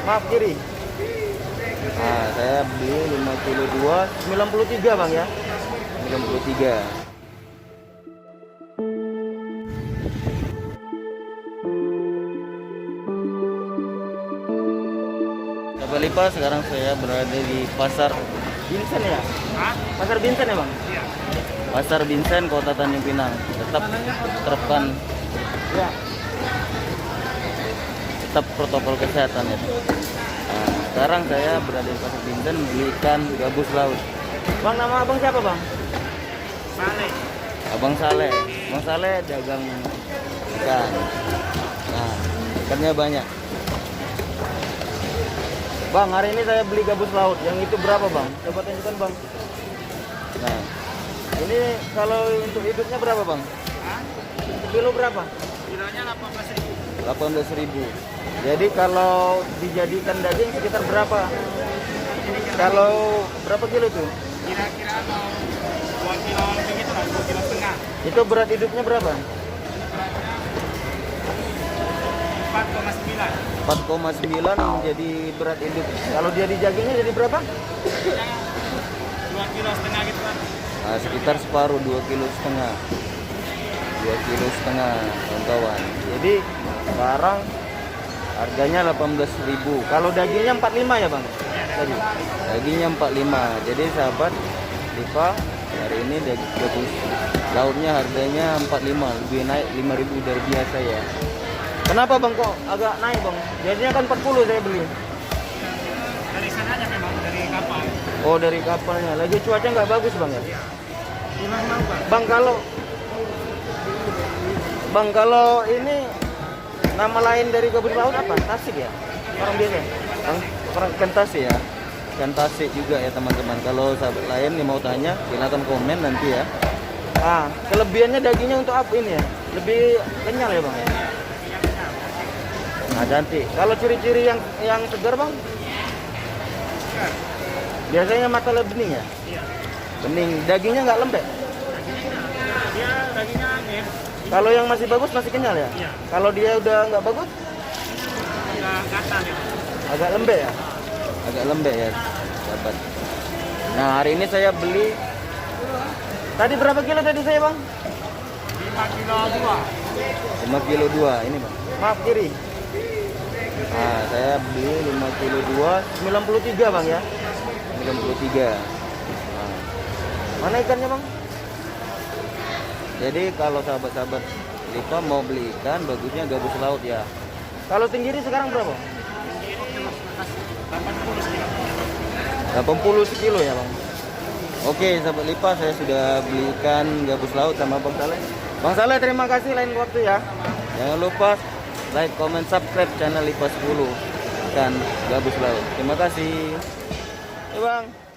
Maaf, kiri. Nah, saya beli 5 kilo 2, 93 bang ya. 93. Sahabat Lipa, sekarang saya berada di pasar Binsen ya. Pasar Binsen ya bang? Iya. Pasar Binsen, Kota Tanjung Pinang. Tetap terapkan ya, tetap protokol kesehatan ya. Nah, sekarang saya berada di pasar Binsen membeli ikan gabus laut. Bang, nama abang siapa bang? Saleh. Abang Saleh. Bang Saleh dagang ikan. Nah, ikannya banyak. Bang, hari ini saya beli gabus laut. Yang itu berapa bang? Coba tunjukkan bang. Nah, ini kalau untuk hidupnya berapa bang? Hah? Kilo berapa? Kilonya 18.000. 18.000. Jadi kalau dijadikan daging sekitar berapa? Kalau berapa kilo itu? Kira-kira mau 2 kilo lebih gitu lah, 2 kilo setengah. Itu berat hidupnya berapa? 4,9. 4,9 menjadi berat hidup. Kalau dia dijagingnya jadi berapa? 2 kilo setengah gitu kan. Nah, sekitar separuh, 2 kilo setengah. 2 kilo setengah kawan-kawan. Jadi sekarang harganya 18.000. Kalau dagingnya 45 ya bang? Tadi dagingnya 45. Jadi sahabat Lipa, hari ini daging gabus lautnya harganya 45, lebih naik 5.000 dari biasa ya. Kenapa bang kok agak naik bang? Jadinya kan 40 saya beli. Dari sananya memang, dari kapal. Oh, dari kapalnya. Lagi cuaca nggak bagus bang ya? Iya. Gimana mau bang? Bang kalau ini nama lain dari gabus laut apa? Tasik ya? Orang biasa? Bang, orang ikan tasik ya? Ikan tasik juga ya teman-teman. Kalau sahabat lain yang mau tanya, silakan komen nanti ya. Ah, kelebihannya dagingnya untuk apa ini ya? Lebih kenyal ya bang ya? Nah, cantik. Kalau ciri-ciri yang segar bang? Segar. Biasanya mata bening ya? Iya. Bening. Dagingnya nggak lembek? Dia dagingnya angin. Kalau yang masih bagus masih kenyal ya? Iya. Kalau dia udah nggak bagus? Agak gatal ya. Agak lembek ya? Agak lembek ya, sahabat. Nah, hari ini saya beli. Tadi berapa kilo tadi saya bang? 5 kilo 2. 5 kilo 2 ini bang. Maaf, kiri. Nah, saya beli 5 kilo 2, 93 bang ya. 93. Nah, mana ikannya bang? Jadi kalau sahabat-sahabat Lipa mau beli ikan, bagusnya gabus laut ya. Kalau tenggiri sekarang berapa? 80 sekilo. 80 sekilo ya bang. Oke sahabat Lipa, saya sudah beli ikan gabus laut sama Bang Saleh. Bang Saleh terima kasih, lain waktu ya. Jangan lupa like, comment, subscribe channel Lipa 10 ikan gabus laut. Terima kasih. Ya bang.